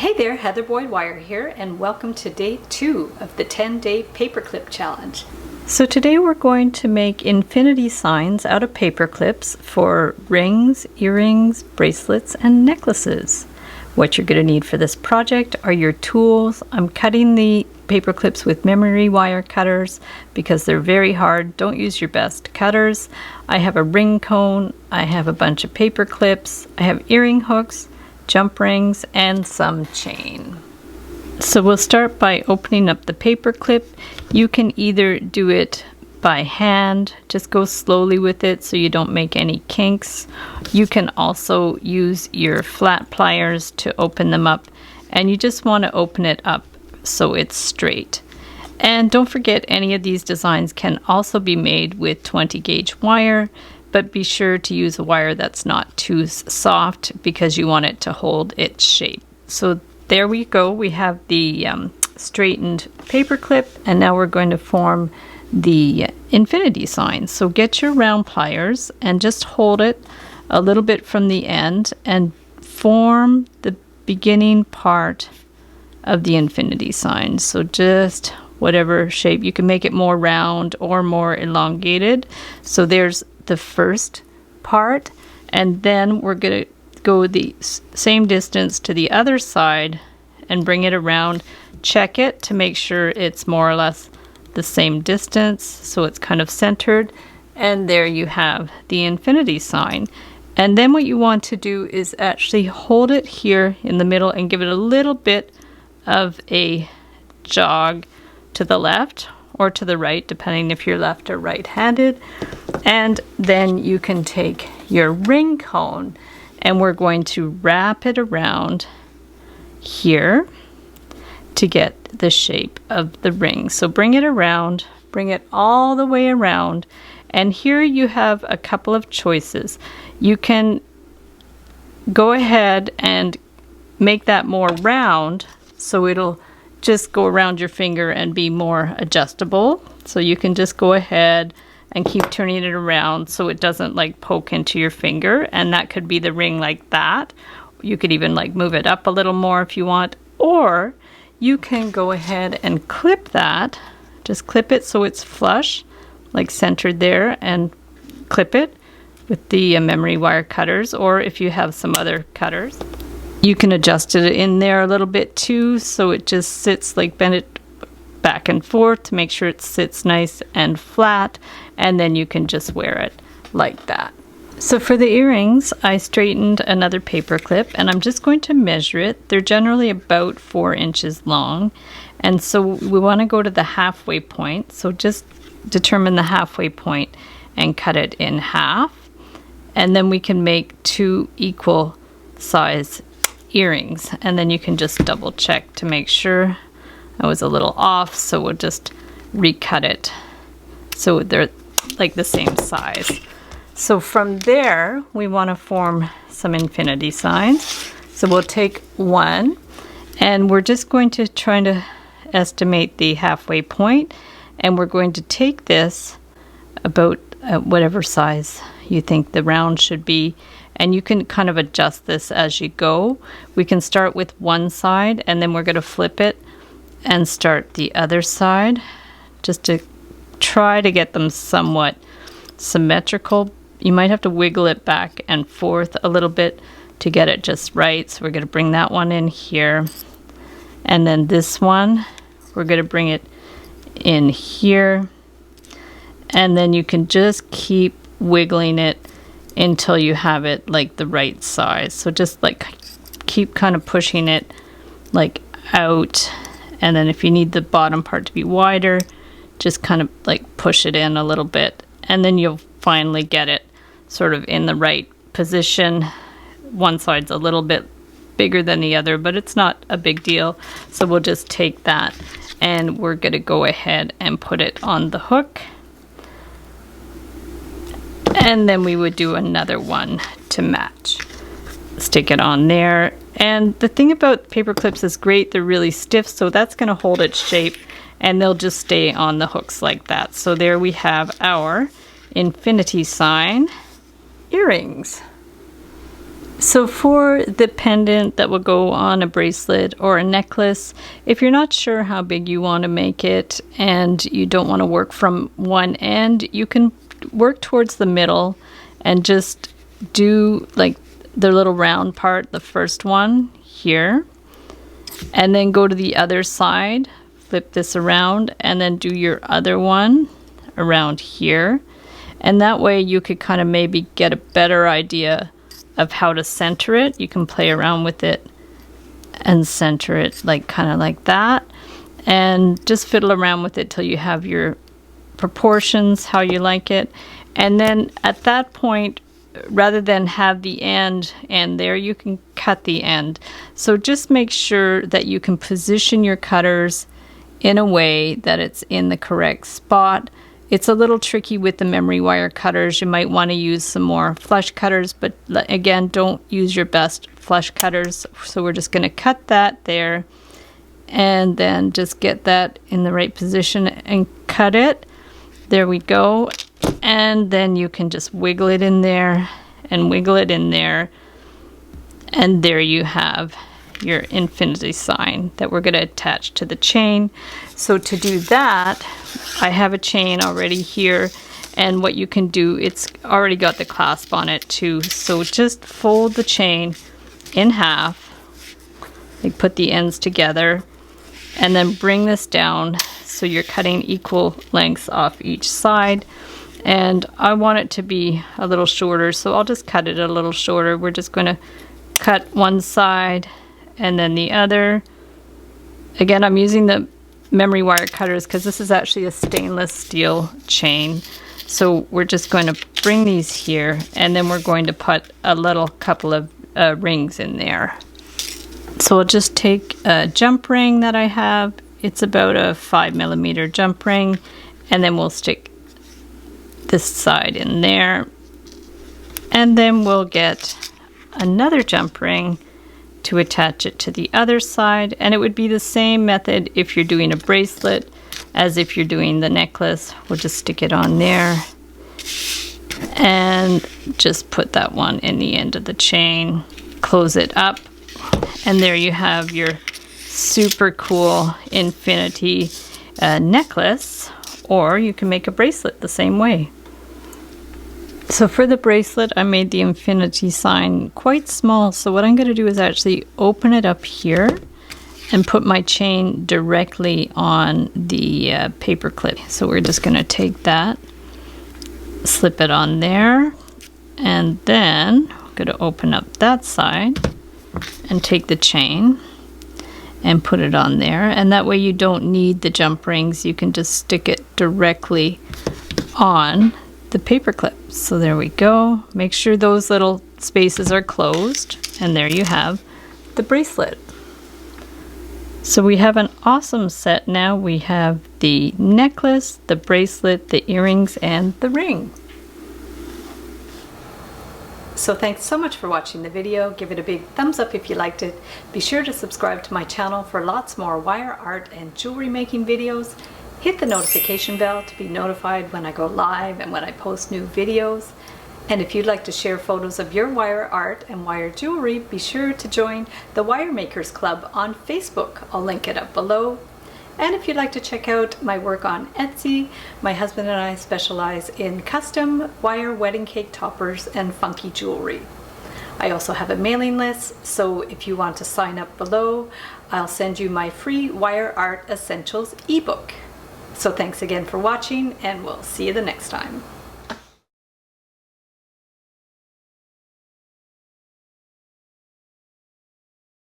Hey there, Heather Boyd Wire here, and welcome to day 2 of the 10-day paperclip challenge. So today we're going to make infinity signs out of paper clips for rings, earrings, bracelets, and necklaces. What you're going to need for this project are your tools. I'm cutting the paper clips with memory wire cutters because they're very hard. Don't use your best cutters. I have a ring cone, I have a bunch of paper clips, I have earring hooks, jump rings, and some chain. So we'll start by opening up the paper clip. You can either do it by hand, just go slowly with it so you don't make any kinks. You can also use your flat pliers to open them up, and you just want to open it up so it's straight. And don't forget, any of these designs can also be made with 20 gauge wire, but be sure to use a wire that's not too soft because you want it to hold its shape. So there we go, we have the straightened paper clip, and now we're going to form the infinity sign. So get your round pliers and just hold it a little bit from the end and form the beginning part of the infinity sign. So just whatever shape, you can make it more round or more elongated. So there's the first part, and then we're going to go the same distance to the other side and bring it around. Check it to make sure it's more or less the same distance, so it's kind of centered, and there you have the infinity sign. And then what you want to do is actually hold it here in the middle and give it a little bit of a jog to the left or to the right, depending if you're left or right-handed. And then you can take your ring cone and we're going to wrap it around here to get the shape of the ring. So bring it around, bring it all the way around, and here you have a couple of choices. You can go ahead and make that more round so it'll just go around your finger and be more adjustable. So you can just go ahead and keep turning it around so it doesn't like poke into your finger, and that could be the ring like that. You could even like move it up a little more if you want, or you can go ahead and clip that. Just clip it so it's flush, like centered there, and clip it with the memory wire cutters, or if you have some other cutters. You can adjust it in there a little bit too, so it just sits, like bend it back and forth to make sure it sits nice and flat, and then you can just wear it like that. So for the earrings, I straightened another paper clip, and I'm just going to measure it. They're generally about 4 inches long, and so we want to go to the halfway point. So just determine the halfway point and cut it in half, and then we can make 2 equal size earrings, and then you can just double check to make sure I was a little off, so we'll just recut it so they're like the same size. So from there we want to form some infinity signs. So we'll take one, and we're just going to try to estimate the halfway point, and we're going to take this about whatever size you think the round should be, and you can kind of adjust this as you go. We can start with one side, and then we're going to flip it and start the other side, just to try to get them somewhat symmetrical. You might have to wiggle it back and forth a little bit to get it just right. So we're going to bring that one in here, and then this one we're going to bring it in here, and then you can just keep wiggling it until you have it like the right size. So just like keep kind of pushing it like out, and then if you need the bottom part to be wider, just kind of like push it in a little bit, and then you'll finally get it sort of in the right position. One side's a little bit bigger than the other, but it's not a big deal. So we'll just take that, and we're going to go ahead and put it on the hook, and then we would do another one to match. Stick it on there, and the thing about paper clips is great, they're really stiff, so that's going to hold its shape, and they'll just stay on the hooks like that. So there we have our infinity sign earrings. So for the pendant that will go on a bracelet or a necklace, if you're not sure how big you want to make it and you don't want to work from one end, you can work towards the middle and just do like the little round part, the first one here, and then go to the other side, flip this around, and then do your other one around here. And that way you could kind of maybe get a better idea of how to center it. You can play around with it and center it like kind of like that, and just fiddle around with it till you have your proportions how you like it. And then at that point, rather than have the end there, you can cut the end. So just make sure that you can position your cutters in a way that it's in the correct spot. It's a little tricky with the memory wire cutters. You might want to use some more flush cutters, but again, don't use your best flush cutters. So we're just going to cut that there, and then just get that in the right position and cut it. There we go. And then you can just wiggle it in there and wiggle it in there. And there you have your infinity sign that we're going to attach to the chain. So to do that, I have a chain already here, and what you can do, it's already got the clasp on it too. So just fold the chain in half, like put the ends together, and then bring this down so you're cutting equal lengths off each side. And I want it to be a little shorter, so I'll just cut it a little shorter. We're just going to cut one side and then the other. Again, I'm using the memory wire cutters because this is actually a stainless steel chain. So we're just going to bring these here, and then we're going to put a little couple of rings in there. So I'll just take a jump ring that I have. It's about a 5mm jump ring, and then we'll stick this side in there, and then we'll get another jump ring to attach it to the other side. And it would be the same method if you're doing a bracelet as if you're doing the necklace. We'll just stick it on there and just put that one in the end of the chain, close it up, and there you have your super cool infinity necklace, or you can make a bracelet the same way. So for the bracelet, I made the infinity sign quite small. So what I'm going to do is actually open it up here and put my chain directly on the paper clip. So we're just going to take that, slip it on there, and then I'm going to open up that side and take the chain and put it on there. And that way you don't need the jump rings. You can just stick it directly on the paper clip. So there we go. Make sure those little spaces are closed, and there you have the bracelet. So we have an awesome set now. We have the necklace, the bracelet, the earrings, and the ring. So thanks so much for watching the video. Give it a big thumbs up if you liked it. Be sure to subscribe to my channel for lots more wire art and jewelry making videos. Hit the notification bell to be notified when I go live and when I post new videos. And if you'd like to share photos of your wire art and wire jewelry, be sure to join the Wire Makers Club on Facebook. I'll link it up below. And if you'd like to check out my work on Etsy, my husband and I specialize in custom wire wedding cake toppers and funky jewelry. I also have a mailing list, so if you want to sign up below, I'll send you my free Wire Art Essentials ebook. So thanks again for watching, and we'll see you the next time.